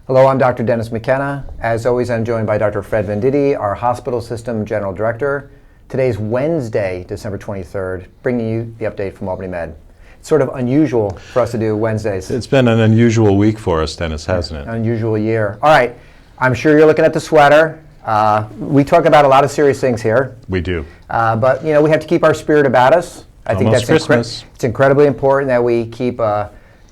Hello, I'm Dr. Dennis McKenna. As always, I'm joined by Dr. Fred Venditti, our Hospital System General Director. Today's Wednesday, December 23rd, bringing you the update from Albany Med. It's sort of unusual for us to do Wednesdays. It's been an unusual week for us, Dennis, hasn't it? Unusual year. All right, I'm sure you're looking at the sweater. We talk about a lot of serious things here. We do. But you know, we have to keep our spirit about us. I think that's Christmas. It's incredibly important that we keep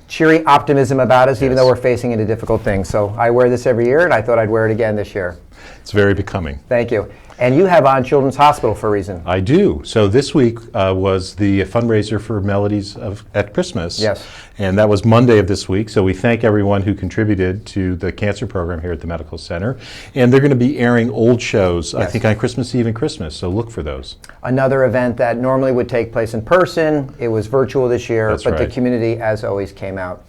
cheery optimism about us, even though we're facing into difficult things. So I wear this every year, and I thought I'd wear it again this year. It's very becoming. Thank you. And you have on Children's Hospital for a reason. I do. So this week was the fundraiser for Melodies at Christmas. Yes. And that was Monday of this week. So we thank everyone who contributed to the cancer program here at the Medical Center. And they're going to be airing old shows, I think, on Christmas Eve and Christmas. So look for those. Another event that normally would take place in person. It was virtual this year, That's but right. The community, as always, came out.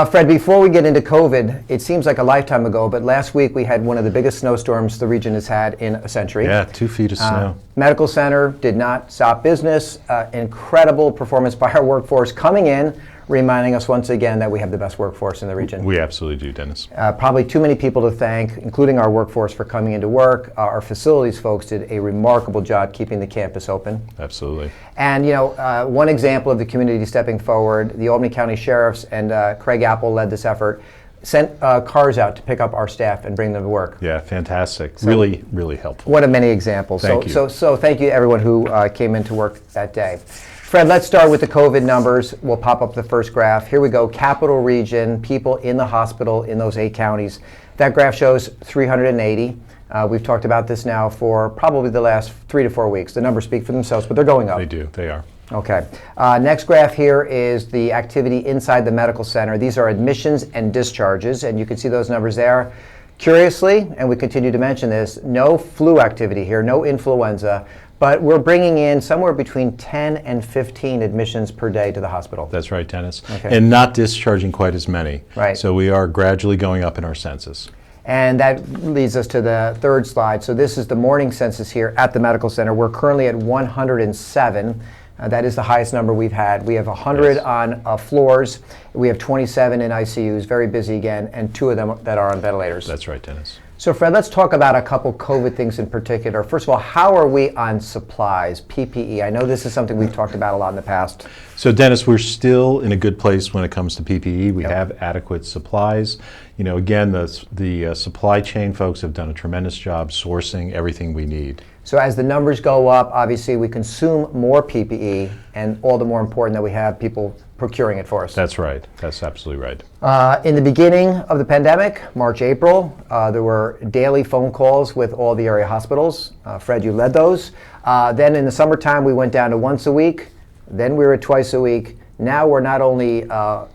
Fred, before we get into COVID, it seems like a lifetime ago, but last week we had one of the biggest snowstorms the region has had in a century. Yeah, 2 feet of snow. Medical Center did not stop business. Incredible performance by our workforce coming in, reminding us once again that we have the best workforce in the region. We absolutely do, Dennis. Probably too many people to thank, including our workforce, for coming into work. Our facilities folks did a remarkable job keeping the campus open. Absolutely. And you know, one example of the community stepping forward, the Albany County Sheriffs and Craig Apple led this effort, sent cars out to pick up our staff and bring them to work. Yeah, fantastic. So, really, really helpful. One of many examples. Thank you. So thank you to everyone who came into work that day. Fred, let's start with the COVID numbers. We'll pop up the first graph. Here we go, Capital Region, people in the hospital in those 8 counties. That graph shows 380. We've talked about this now for probably the last 3 to 4 weeks. The numbers speak for themselves, but they're going up. They do, they are. Okay. Next graph here is the activity inside the medical center. These are admissions and discharges, and you can see those numbers there. Curiously, and we continue to mention this, no flu activity here, no influenza, but we're bringing in somewhere between 10 and 15 admissions per day to the hospital. That's right, Dennis. Okay. And not discharging quite as many. Right. So we are gradually going up in our census. And that leads us to the third slide. So this is the morning census here at the Medical Center. We're currently at 107. That is the highest number we've had. We have 100 on floors. We have 27 in ICUs, very busy again, and 2 of them that are on ventilators. That's right, Dennis. So Fred, let's talk about a couple COVID things in particular. First of all, how are we on supplies, PPE? I know this is something we've talked about a lot in the past. So Dennis, we're still in a good place when it comes to PPE. We have adequate supplies. You know, again, the supply chain folks have done a tremendous job sourcing everything we need. So as the numbers go up, obviously we consume more PPE, and all the more important that we have people procuring it for us. That's right. That's absolutely right. In the beginning of the pandemic, March, April, there were daily phone calls with all the area hospitals. Fred, you led those. Then in the summertime, we went down to once a week. Then we were twice a week. Now we're not only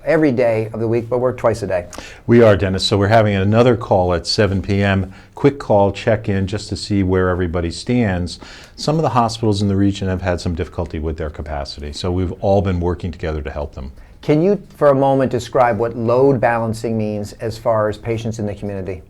every day of the week, but we're twice a day. We are, Dennis. So we're having another call at 7 p.m. Quick call, check-in, just to see where everybody stands. Some of the hospitals in the region have had some difficulty with their capacity, so we've all been working together to help them. Can you, for a moment, describe what load balancing means as far as patients in the community?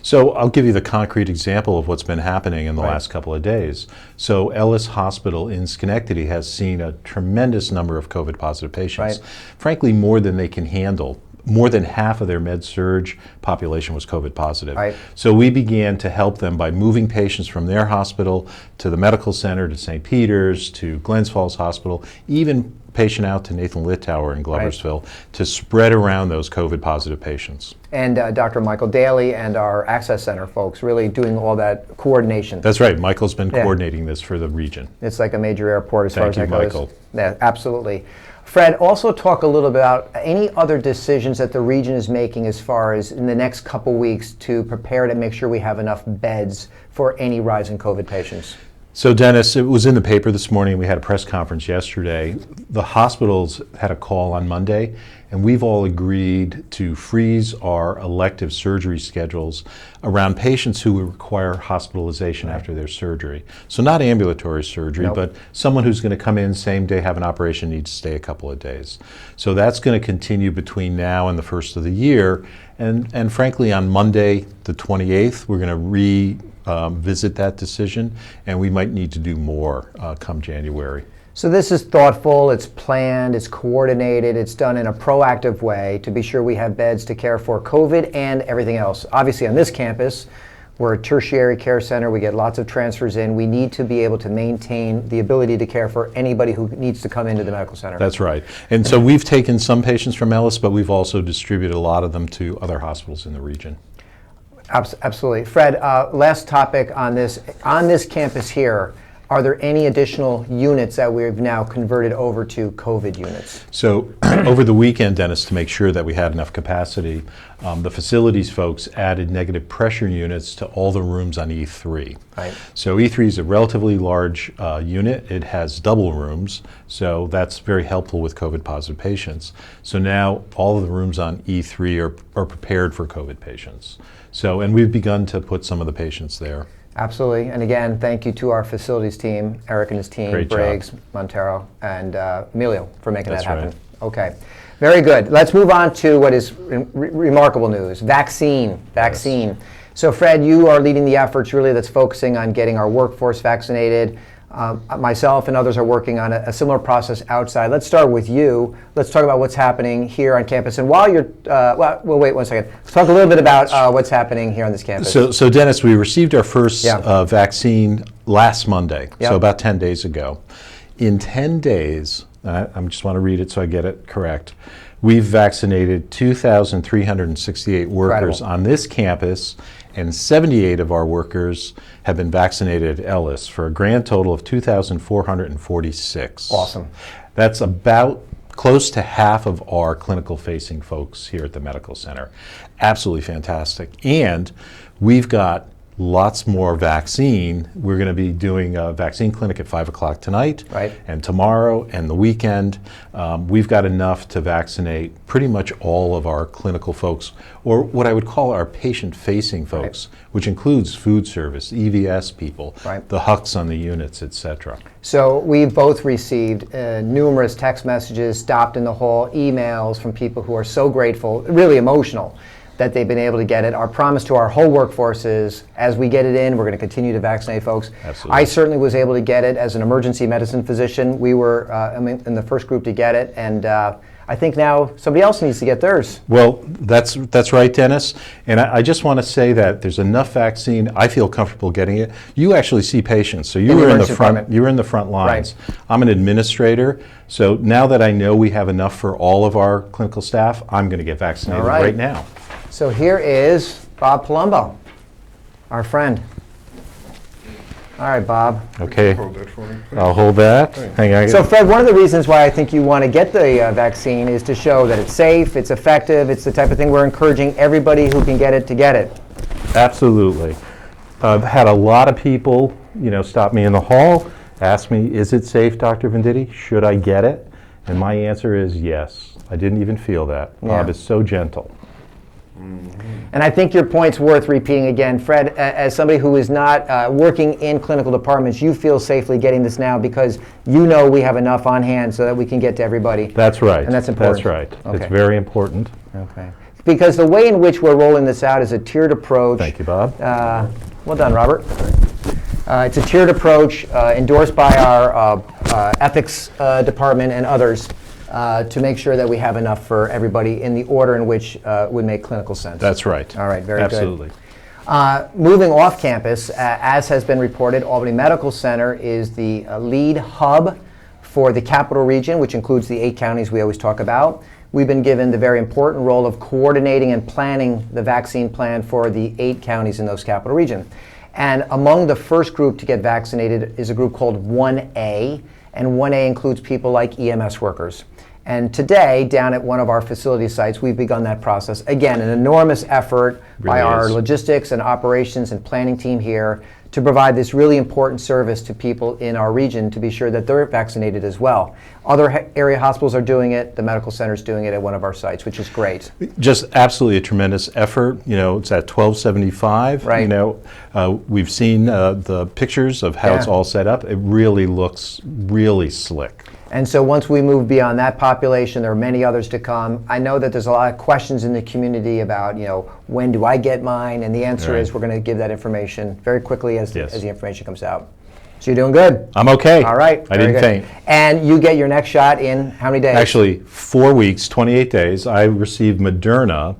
So I'll give you the concrete example of what's been happening in the last couple of days. So Ellis Hospital in Schenectady has seen a tremendous number of COVID positive patients, frankly more than they can handle. More than half of their med-surg population was COVID positive. So we began to help them by moving patients from their hospital to the medical center, to St. Peter's, to Glens Falls Hospital, even patient out to Nathan Littauer in Gloversville to spread around those COVID positive patients. And Dr. Michael Daly and our Access Center folks really doing all that coordination. That's right. Michael's been coordinating this for the region. It's like a major airport as far as that goes. Thank you, Michael. Yeah, absolutely. Fred, also talk a little bit about any other decisions that the region is making as far as in the next couple weeks to prepare to make sure we have enough beds for any rise in COVID patients. So Dennis, it was in the paper this morning. We had a press conference yesterday. The hospitals had a call on Monday, and we've all agreed to freeze our elective surgery schedules around patients who require hospitalization after their surgery. So not ambulatory surgery, but someone who's going to come in same day, have an operation, needs to stay a couple of days. So that's going to continue between now and the first of the year. And frankly, on Monday, the 28th, we're going to visit that decision, and we might need to do more come January. So this is thoughtful, it's planned, it's coordinated, it's done in a proactive way to be sure we have beds to care for COVID and everything else. Obviously on this campus, we're a tertiary care center, we get lots of transfers in. We need to be able to maintain the ability to care for anybody who needs to come into the medical center. That's right. And so we've taken some patients from Ellis, but we've also distributed a lot of them to other hospitals in the region. Absolutely. Fred, last topic on this. On this campus here, are there any additional units that we've now converted over to COVID units? So over the weekend, Dennis, to make sure that we had enough capacity, the facilities folks added negative pressure units to all the rooms on E3. Right. So E3 is a relatively large unit. It has double rooms, so that's very helpful with COVID positive patients. So now all of the rooms on E3 are prepared for COVID patients. So, and we've begun to put some of the patients there. Absolutely. And again, thank you to our facilities team, Eric and his team, Great Briggs, job. Montero, and Emilio for making That's that happen. right. Okay. Very good. Let's move on to what is remarkable news, vaccine. Yes. So Fred, you are leading the efforts really that's focusing on getting our workforce vaccinated. Myself and others are working on a similar process outside. Let's start with you. Let's talk about what's happening here on campus. And while you're, well, wait 1 second. Let's talk a little bit about what's happening here on this campus. So Dennis, we received our first Yeah. vaccine last Monday, Yep. so about 10 days ago. In 10 days, I just want to read it so I get it correct, we've vaccinated 2,368 workers Incredible. on this campus, and 78 of our workers have been vaccinated at Ellis for a grand total of 2,446. Awesome. That's about close to half of our clinical facing folks here at the medical center. Absolutely fantastic. And we've got lots more vaccine. We're going to be doing a vaccine clinic at 5 o'clock tonight, Right. and tomorrow and the weekend. We've got enough to vaccinate pretty much all of our clinical folks, or what I would call our patient-facing folks, which includes food service, EVS people, Right. the HUCs on the units, et cetera. So we've both received numerous text messages, stopped in the hall, emails from people who are so grateful, really emotional, that they've been able to get it. Our promise to our whole workforce is, as we get it in, we're going to continue to vaccinate folks. Absolutely. I certainly was able to get it as an emergency medicine physician. We were in the first group to get it, and I think now somebody else needs to get theirs. Well, that's right, Dennis. And I just want to say that there's enough vaccine. I feel comfortable getting it. You actually see patients, so you In the were in the emergency front. department. You were in the front lines. Right. I'm an administrator, so now that I know we have enough for all of our clinical staff, I'm going to get vaccinated All right. right now. So here is Bob Palumbo, our friend. All right, Bob. Okay, Hold that for me. I'll hold that. Hang on. So Fred, one of the reasons why I think you want to get the vaccine is to show that it's safe, it's effective, it's the type of thing we're encouraging everybody who can get it to get it. Absolutely. I've had a lot of people, stop me in the hall, ask me, is it safe, Dr. Venditti? Should I get it? And my answer is yes. I didn't even feel that. Bob Yeah. is so gentle. And I think your point's worth repeating again. Fred, as somebody who is not working in clinical departments, you feel safely getting this now because you know we have enough on hand so that we can get to everybody. That's right. And that's important. That's right. Okay. It's very important. Okay. Because the way in which we're rolling this out is a tiered approach. Thank you, Bob. Well done, Robert. It's a tiered approach endorsed by our ethics department and others to make sure that we have enough for everybody in the order in which would make clinical sense. That's right. All right, very Absolutely. good. Moving off campus, as has been reported, Albany Medical Center is the lead hub for the capital region, which includes the 8 counties we always talk about. We've been given the very important role of coordinating and planning the vaccine plan for the 8 counties in those capital region. And among the first group to get vaccinated is a group called 1A, and 1A includes people like EMS workers. And today, down at one of our facility sites, we've begun that process. Again, an enormous effort by Really our is. logistics and operations and planning team here to provide this really important service to people in our region to be sure that they're vaccinated as well. Other area hospitals are doing it. The medical center's doing it at one of our sites, which is great. Just absolutely a tremendous effort. It's at 1275. Right. We've seen the pictures of how it's Yeah. all set up. It really looks really slick. And so once we move beyond that population, there are many others to come. I know that there's a lot of questions in the community about, when do I get mine? And the answer Right. is we're going to give that information very quickly as Yes. the information comes out. So you're doing good. I'm okay. All right. I very didn't good. faint. And you get your next shot in how many days? Actually, 4 weeks, 28 days. I received Moderna.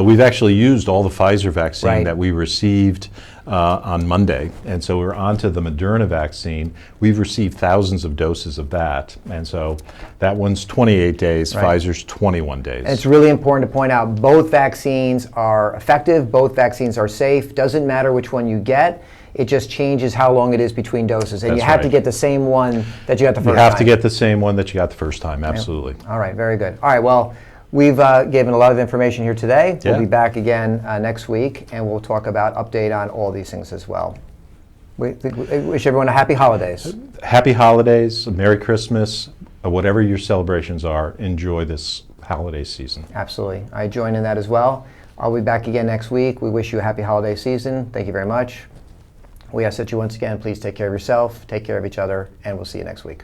We've actually used all the Pfizer vaccine Right. that we received on Monday, and so we're on to the Moderna vaccine. We've received thousands of doses of that, and so that one's 28 days, Right. Pfizer's 21 days. And it's really important to point out both vaccines are effective, both vaccines are safe. Doesn't matter which one you get. It just changes how long it is between doses. And That's you have to right. get the same one that you got the first You time. have to get the same one that you got the first time, absolutely. All right, very good. All right, well, we've given a lot of information here today. We'll Yeah. be back again next week, and we'll talk about update on all these things as well. We wish everyone a happy holidays. Happy holidays, Merry Christmas, whatever your celebrations are, enjoy this holiday season. Absolutely. I join in that as well. I'll be back again next week. We wish you a happy holiday season. Thank you very much. We ask that you once again, please take care of yourself, take care of each other, and we'll see you next week.